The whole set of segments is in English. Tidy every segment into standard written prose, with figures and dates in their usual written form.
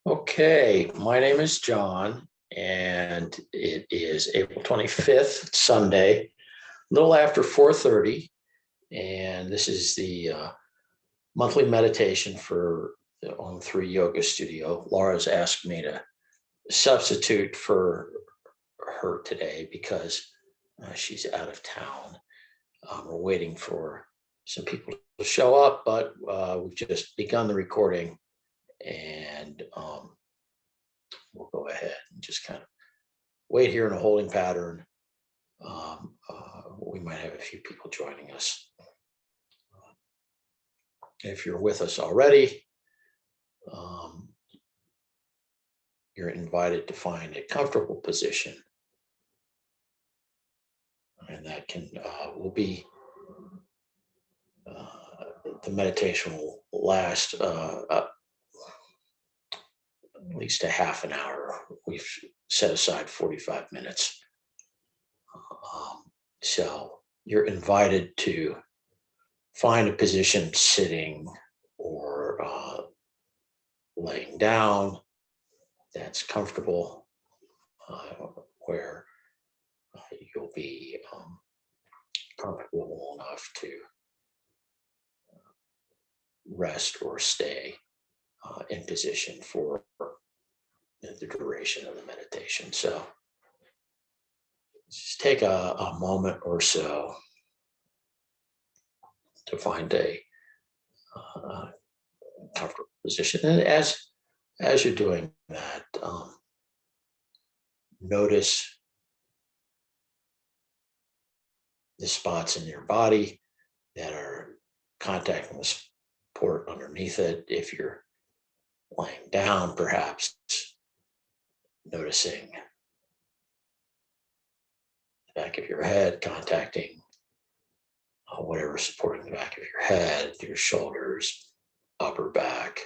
Okay, my name is John, and it is April 25th, Sunday, a little after 4:30, and this is the monthly meditation for the OM3 Yoga Studio. Lara's asked me to substitute for her today because she's out of town. We're waiting for some people to show up, but we've just begun the recording, and we'll go ahead and just kind of wait here in a holding pattern. We might have a few people joining us. If you're with us already, you're invited to find a comfortable position, and that will be the meditation will last at least a half an hour. We've set aside 45 minutes. So you're invited to find a position sitting or laying down that's comfortable, where you'll be comfortable enough to rest or stay in position for the duration of the meditation. So just take a moment or so to find a comfortable position. And as you're doing that, notice the spots in your body that are contacting the support underneath it. If you're lying down, perhaps noticing the back of your head contacting whatever's supporting the back of your head, your shoulders, upper back,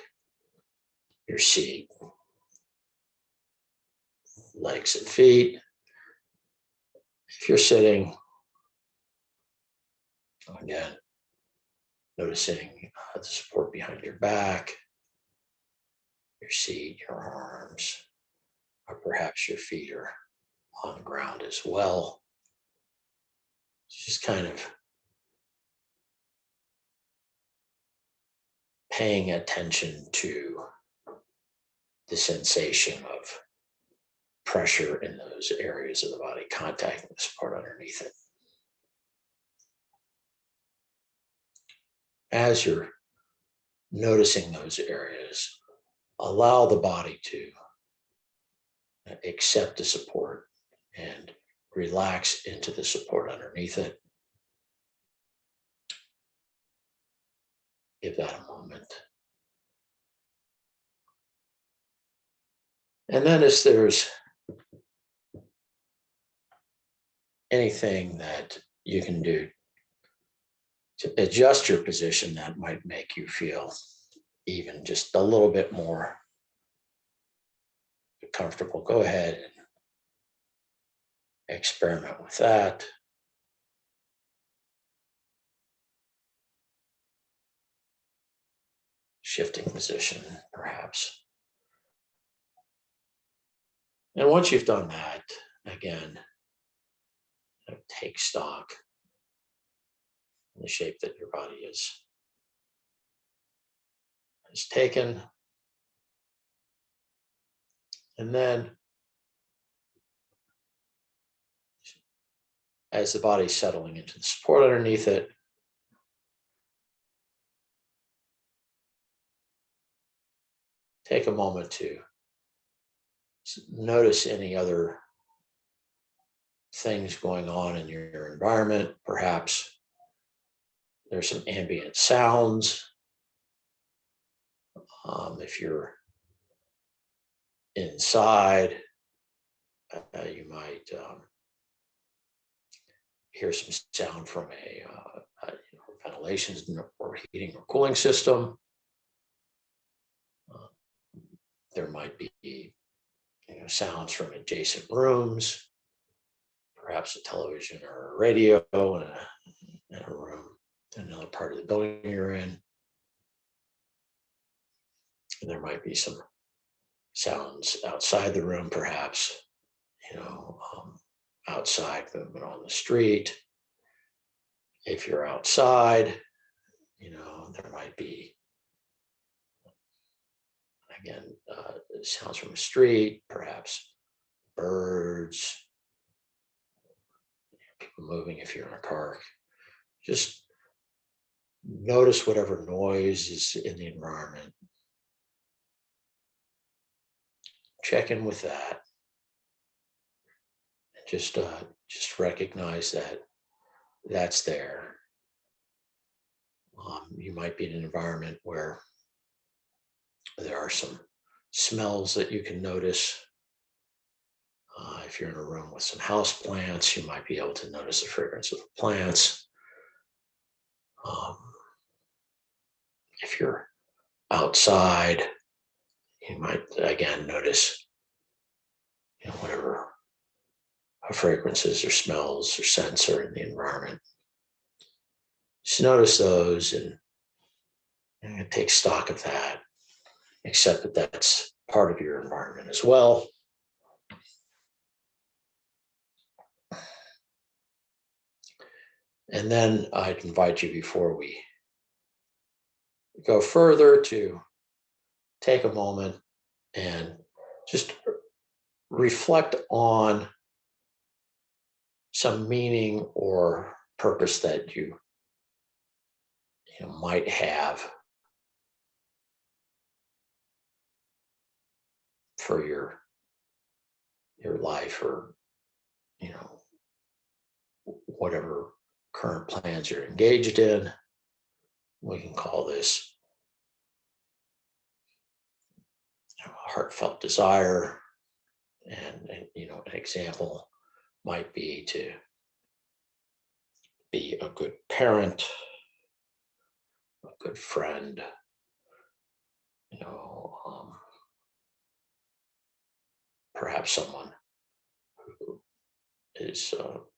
your seat, legs and feet. If you're sitting, again, noticing the support behind your back, your seat, your arms, or perhaps your feet are on the ground as well. Just kind of paying attention to the sensation of pressure in those areas of the body, contacting the support underneath it. As you're noticing those areas, allow the body to accept the support and relax into the support underneath it. Give that a moment. And then if there's anything that you can do to adjust your position that might make you feel even just a little bit more comfortable, go ahead and experiment with that. Shifting position, perhaps. And once you've done that, again, take stock in the shape that your body is taken. And then as the body's settling into the support underneath it, take a moment to notice any other things going on in your environment. Perhaps there's some ambient sounds. If you're inside, you might hear some sound from a ventilation or heating or cooling system. There might be sounds from adjacent rooms, perhaps a television or a radio in a room, in another part of the building you're in. And there might be some sounds outside the room, perhaps, outside movement on the street. If you're outside, there might be, again, sounds from the street, perhaps birds, people moving if you're in a car. Just notice whatever noise is in the environment. Check in with that. And just recognize that that's there. You might be in an environment where there are some smells that you can notice. If you're in a room with some house plants, you might be able to notice the fragrance of the plants. If you're outside, you might again notice whatever fragrances or smells or scents are in the environment. Just notice those and take stock of that. Accept that that's part of your environment as well. And then I'd invite you, before we go further, to take a moment and just reflect on some meaning or purpose that you might have for your life, or whatever current plans you're engaged in. We can call this a heartfelt desire, and an example might be to be a good parent, a good friend, perhaps someone who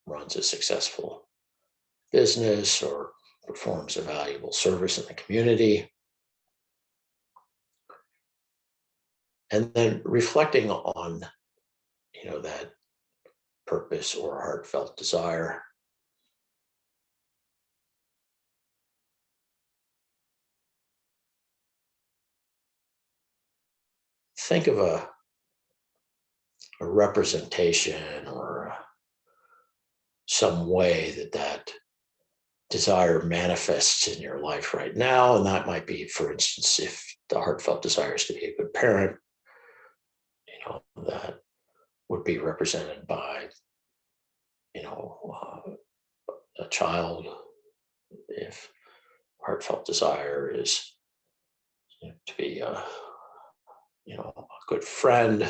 runs a successful business or performs a valuable service in the community. And then reflecting on that purpose or heartfelt desire. Think of a representation or some way that desire manifests in your life right now. And that might be, for instance, if the heartfelt desire is to be a good parent, that would be represented by, a child. If heartfelt desire is to be a good friend,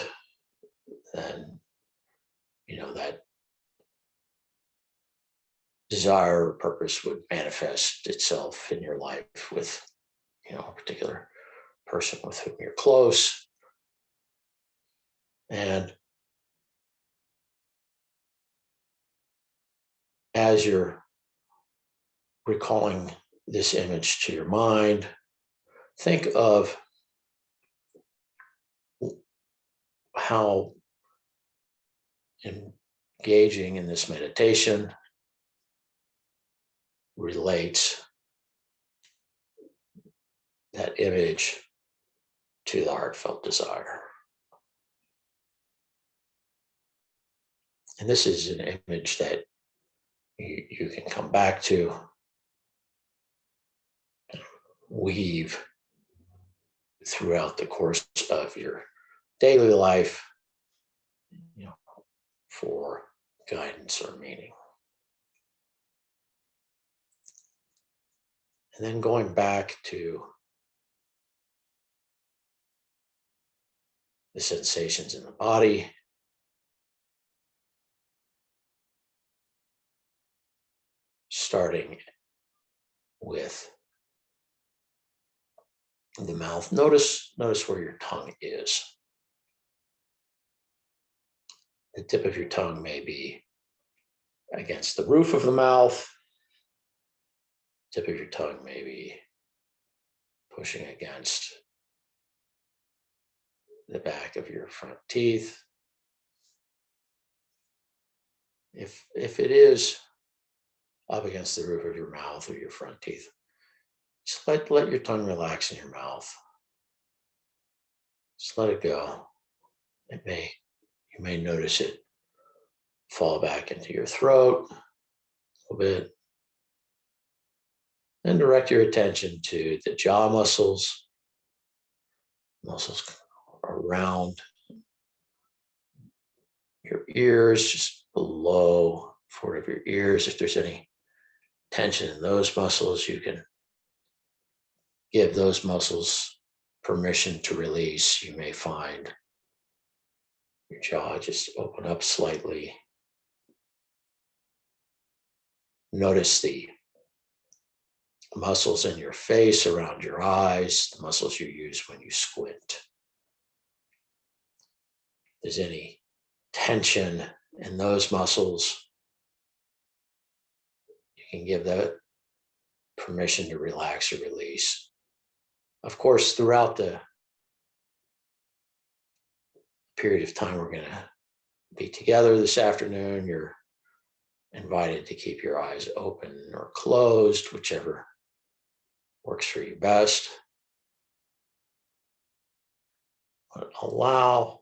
then that desire or purpose would manifest itself in your life with a particular person with whom you're close. And as you're recalling this image to your mind, think of how engaging in this meditation relates that image to the heartfelt desire. And this is an image that you can come back to, weave throughout the course of your daily life, for guidance or meaning. And then going back to the sensations in the body, starting with the mouth. Notice where your tongue is. The tip of your tongue may be against the roof of the mouth. Tip of your tongue may be pushing against the back of your front teeth. If it is up against the roof of your mouth or your front teeth, just let your tongue relax in your mouth. Just let it go. You may notice it fall back into your throat a little bit. Then direct your attention to the jaw muscles around your ears, just below forward of your ears. If there's any tension in those muscles, you can give those muscles permission to release. You may find your jaw just open up slightly. Notice the muscles in your face, around your eyes, the muscles you use when you squint. If there's any tension in those muscles, you can give that permission to relax or release. Of course, throughout the period of time we're going to be together this afternoon, you're invited to keep your eyes open or closed, whichever works for you best. But allow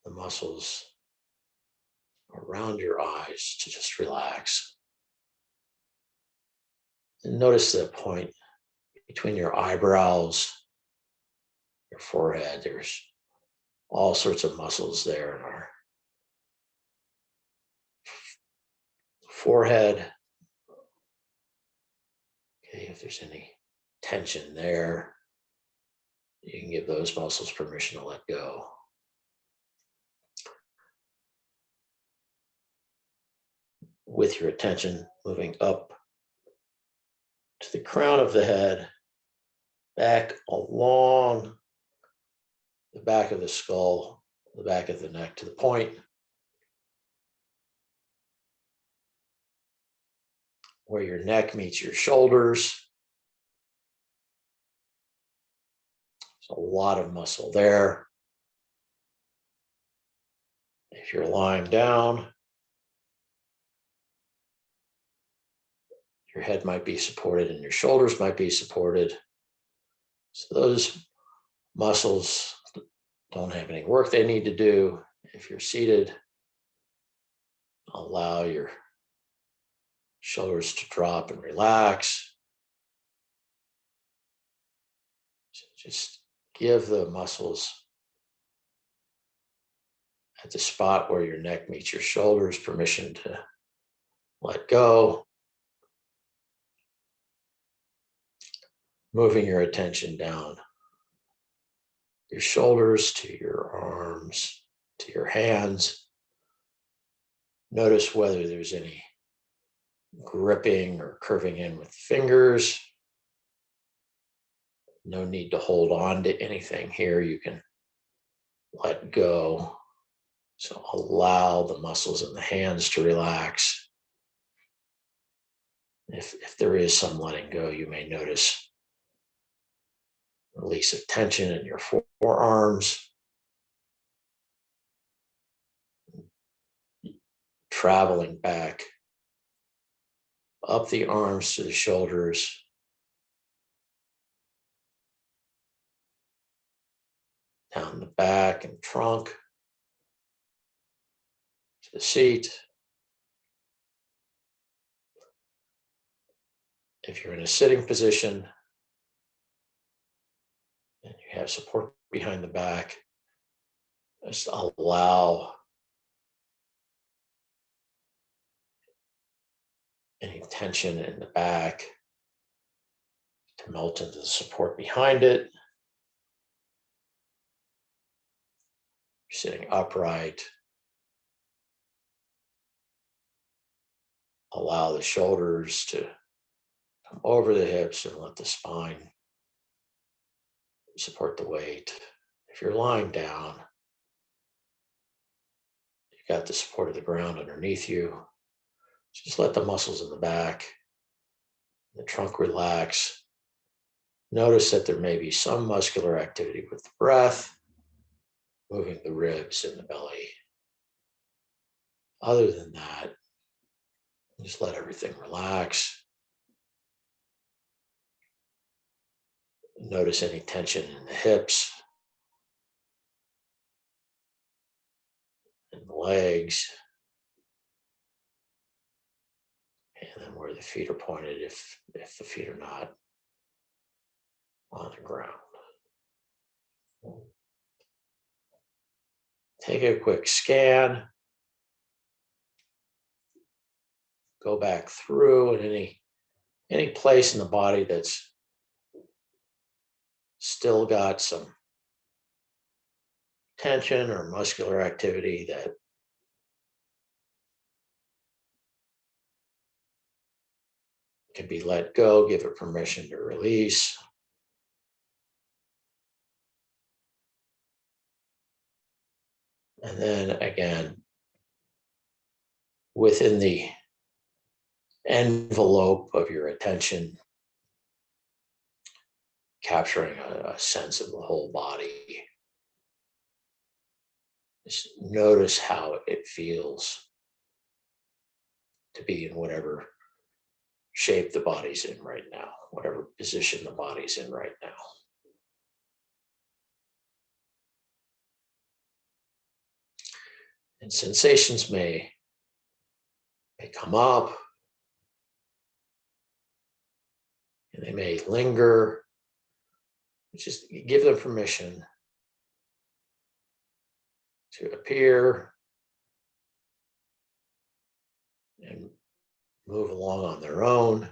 the muscles around your eyes to just relax. And notice the point between your eyebrows, your forehead. There's all sorts of muscles there in our forehead. Okay, if there's any tension there, you can give those muscles permission to let go. With your attention moving up to the crown of the head, back along the back of the skull, the back of the neck to the point where your neck meets your shoulders. There's a lot of muscle there. If you're lying down, your head might be supported and your shoulders might be supported. So those muscles don't have any work they need to do. If you're seated, allow your shoulders to drop and relax. So just give the muscles at the spot where your neck meets your shoulders permission to let go. Moving your attention down your shoulders to your arms, to your hands. Notice whether there's any gripping or curving in with fingers. No need to hold on to anything here. You can let go. So allow the muscles in the hands to relax. If there is some letting go, you may notice release of tension in your forearms, traveling back up the arms to the shoulders, down the back and trunk to the seat. If you're in a sitting position and you have support behind the back, just allow any tension in the back to melt into the support behind it. You're sitting upright. Allow the shoulders to come over the hips and let the spine support the weight. If you're lying down, you've got the support of the ground underneath you. Just let the muscles in the back, the trunk relax. Notice that there may be some muscular activity with the breath, moving the ribs and the belly. Other than that, just let everything relax. Notice any tension in the hips and the legs, and then where the feet are pointed if the feet are not on the ground. Take a quick scan. Go back through and any place in the body that's still got some tension or muscular activity that can be let go, give it permission to release. And then again, within the envelope of your attention, capturing a sense of the whole body. Just notice how it feels to be in whatever shape the body's in right now, whatever position the body's in right now. And sensations may come up, and they may linger. Just give them permission to appear and move along on their own,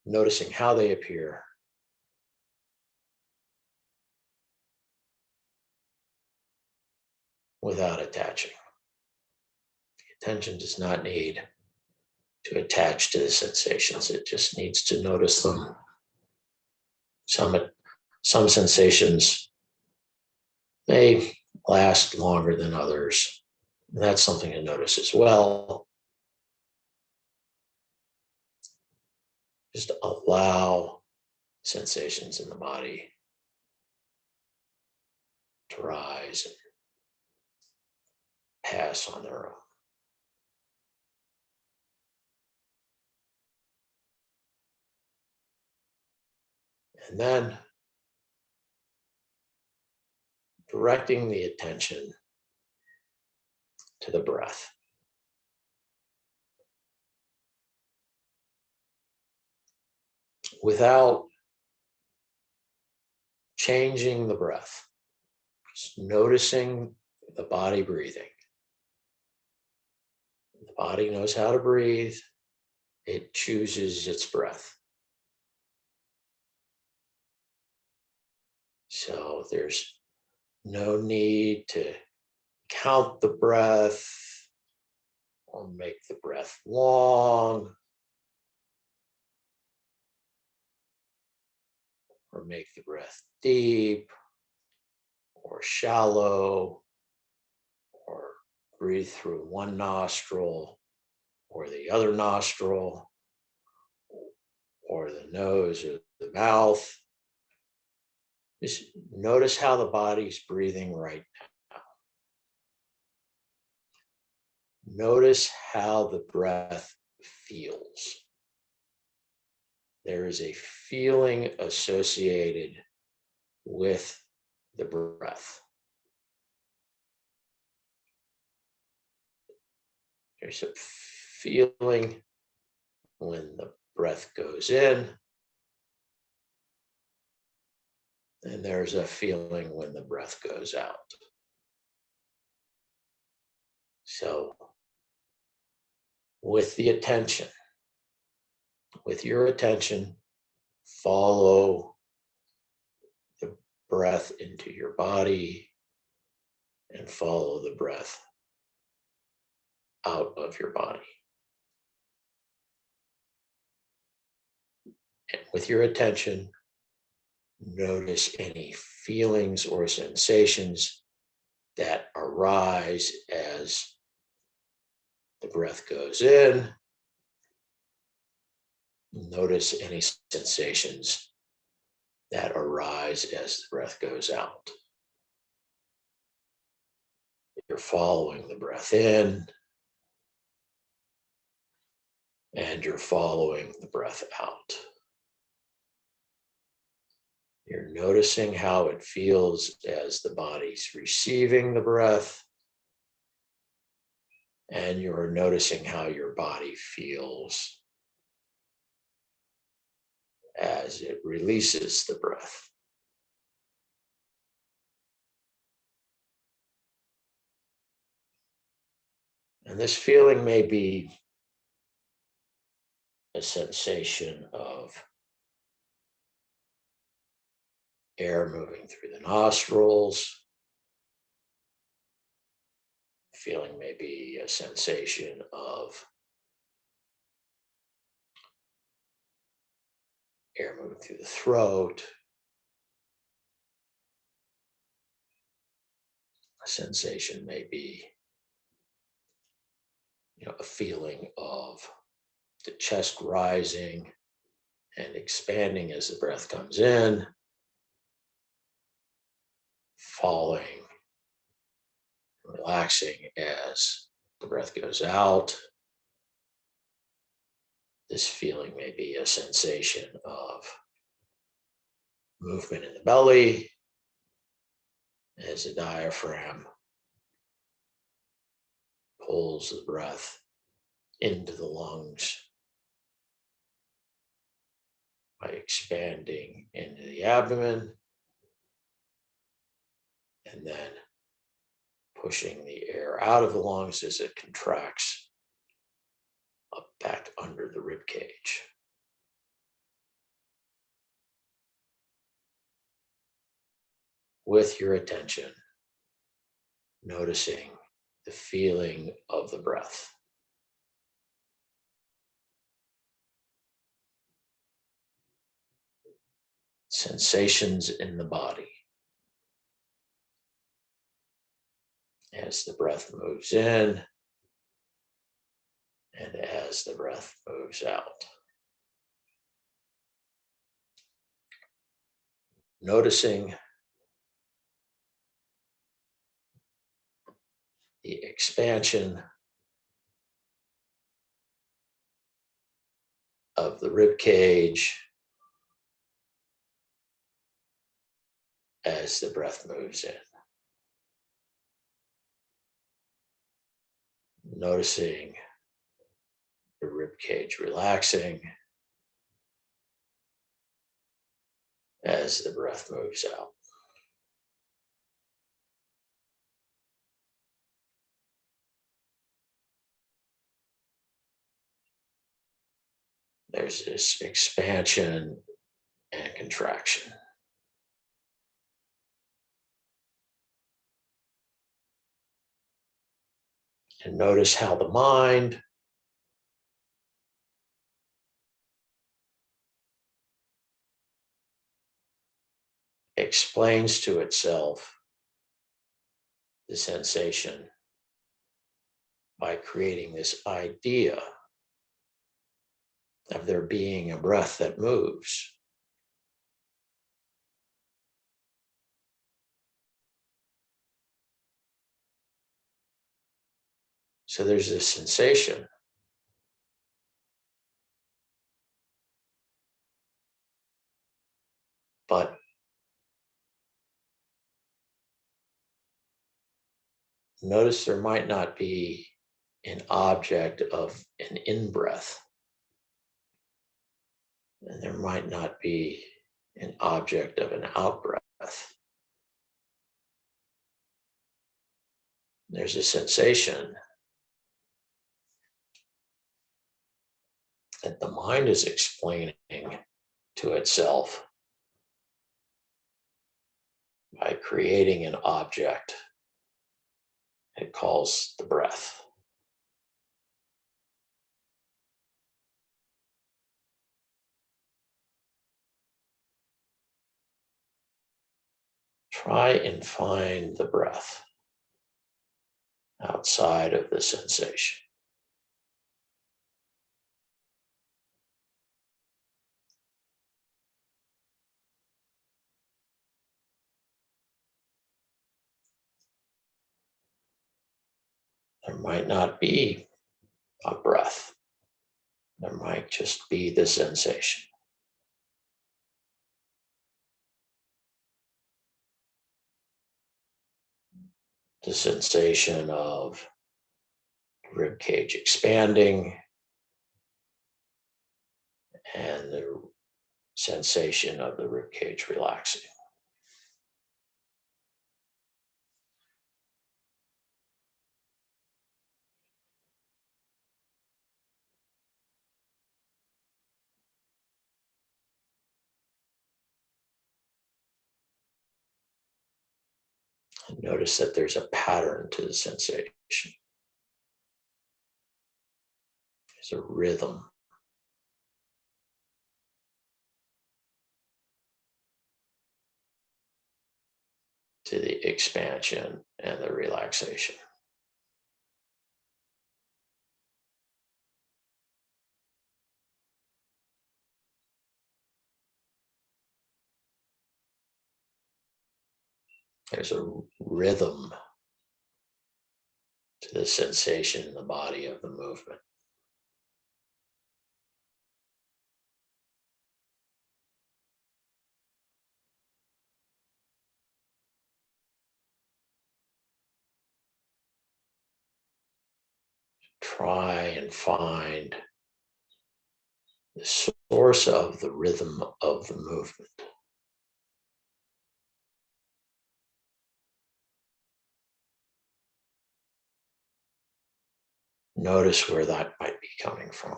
noticing how they appear. Without attaching. The attention does not need to attach to the sensations. It just needs to notice them. Some sensations may last longer than others. And that's something to notice as well. Just allow sensations in the body to rise and pass on their own. And then directing the attention to the breath. Without changing the breath, just noticing the body breathing. The body knows how to breathe. It chooses its breath. So there's no need to count the breath or make the breath long or make the breath deep or shallow or breathe through one nostril or the other nostril or the nose or the mouth. Just notice how the body's breathing right now. Notice how the breath feels. There is a feeling associated with the breath. There's a feeling when the breath goes in, and there's a feeling when the breath goes out. So, with your attention, follow the breath into your body and follow the breath out of your body. And with your attention, notice any feelings or sensations that arise as the breath goes in Notice any sensations that arise as the breath goes out. You're following the breath in, and you're following the breath out. You're noticing how it feels as the body's receiving the breath, and you're noticing how your body feels as it releases the breath. And this feeling may be a sensation of air moving through the nostrils. Feeling may be a sensation of air moving through the throat. A sensation may be, a feeling of the chest rising and expanding as the breath comes in, falling, relaxing as the breath goes out. This feeling may be a sensation of movement in the belly as the diaphragm pulls the breath into the lungs by expanding into the abdomen and then pushing the air out of the lungs as it contracts up back under the rib cage. With your attention, noticing the feeling of the breath. Sensations in the body as the breath moves in and as the breath moves out. Noticing the expansion of the rib cage as the breath moves in. Noticing the rib cage relaxing as the breath moves out. There's this expansion and contraction. And notice how the mind explains to itself the sensation by creating this idea of there being a breath that moves. So there's this sensation. But notice there might not be an object of an in-breath. And there might not be an object of an out-breath. There's a sensation that the mind is explaining to itself by creating an object it calls the breath. Try and find the breath outside of the sensation. might not be a breath. There might just be the sensation. The sensation of rib cage expanding and the sensation of the rib cage relaxing. And notice that there's a pattern to the sensation. There's a rhythm. To the expansion and the relaxation. There's a rhythm to the sensation in the body of the movement. Try and find the source of the rhythm of the movement. Notice where that might be coming from.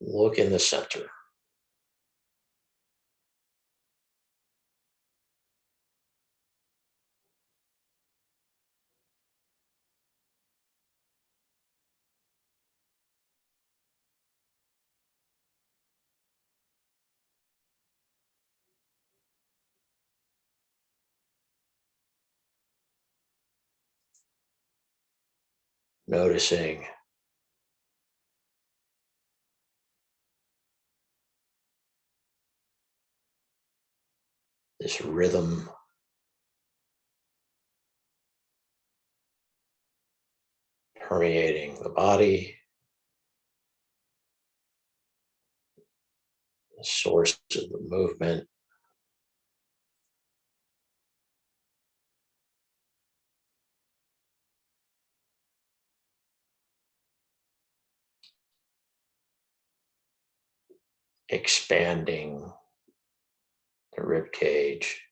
Look in the center. Noticing this rhythm permeating the body, the source of the movement, expanding the rib cage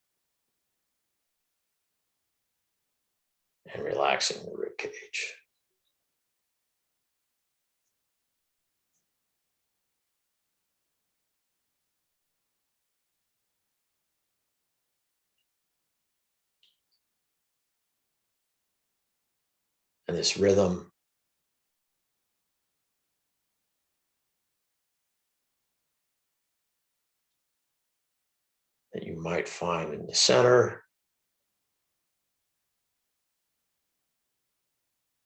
and relaxing the rib cage. And this rhythm that you might find in the center,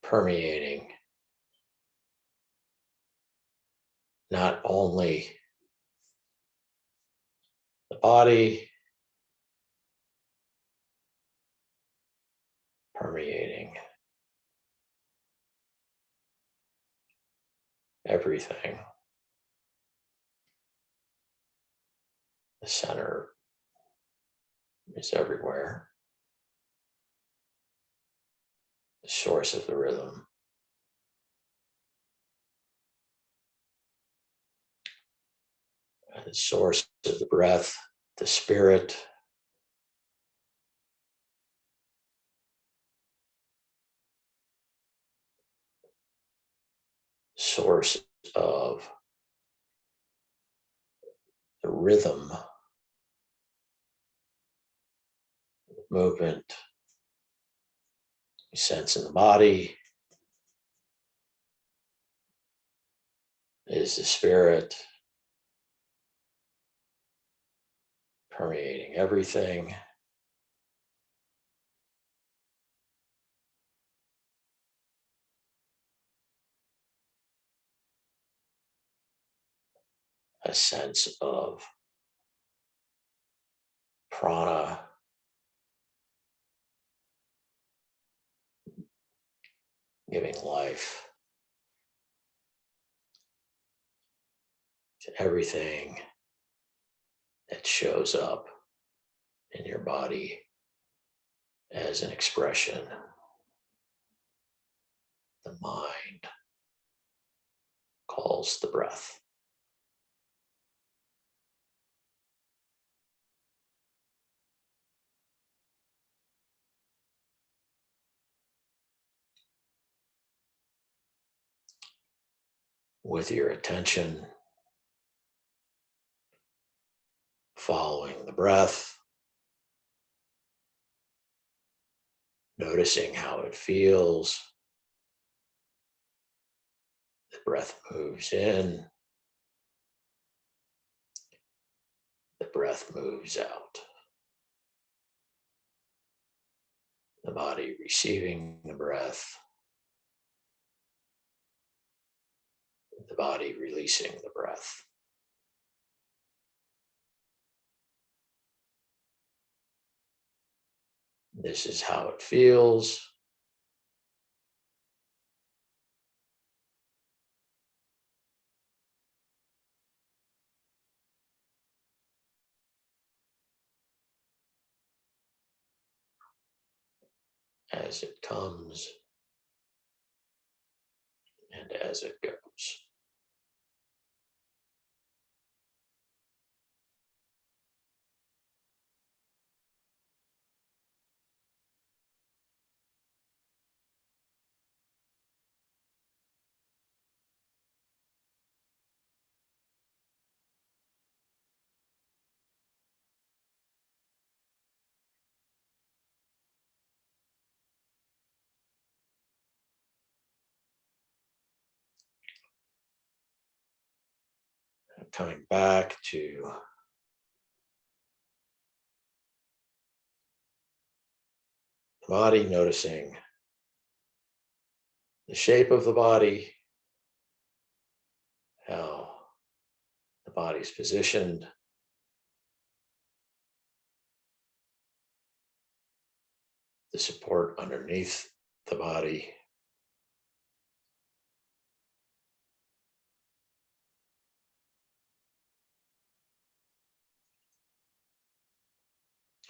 permeating not only the body, permeating everything. The center is everywhere. The source of the rhythm. And the source of the breath, the spirit. Source of the rhythm, movement, you sense in the body is the spirit permeating everything. A sense of prana giving life to everything that shows up in your body as an expression. The mind calls the breath. With your attention following the breath, noticing how it feels. The breath moves in, the breath moves out. The body receiving the breath, the body releasing the breath. This is how it feels. As it comes and as it goes. Coming back to the body, noticing the shape of the body, how the body's positioned, the support underneath the body.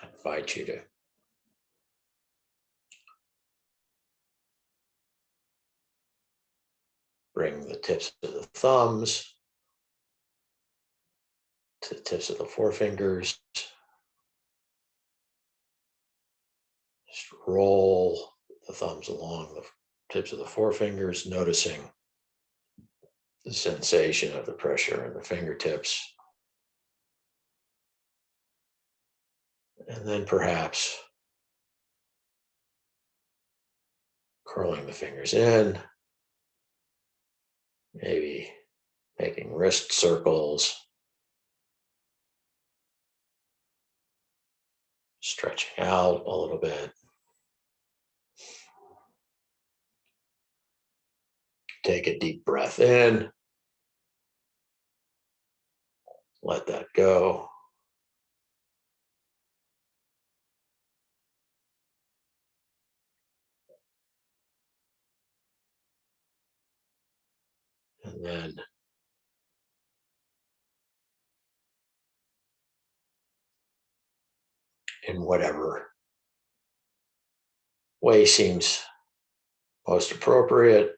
I invite you to bring the tips of the thumbs to the tips of the forefingers. Just roll the thumbs along the tips of the forefingers, noticing the sensation of the pressure in the fingertips. And then perhaps curling the fingers in, maybe making wrist circles, stretching out a little bit. Take a deep breath in, let that go. And then in whatever way seems most appropriate,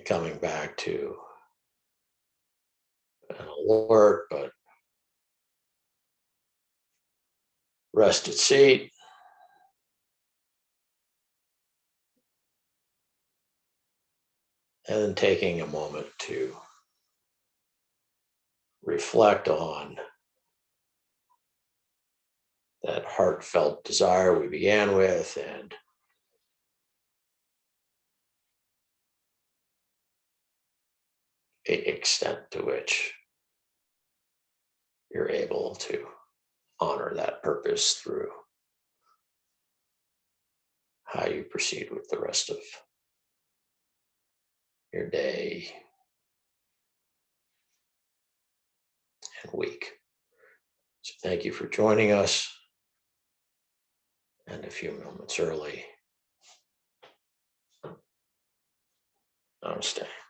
coming back to an alert but rested seat. And then taking a moment to reflect on that heartfelt desire we began with and the extent to which you're able to honor that purpose through how you proceed with the rest of your day and week. So thank you for joining us. And a few moments early, Namaste.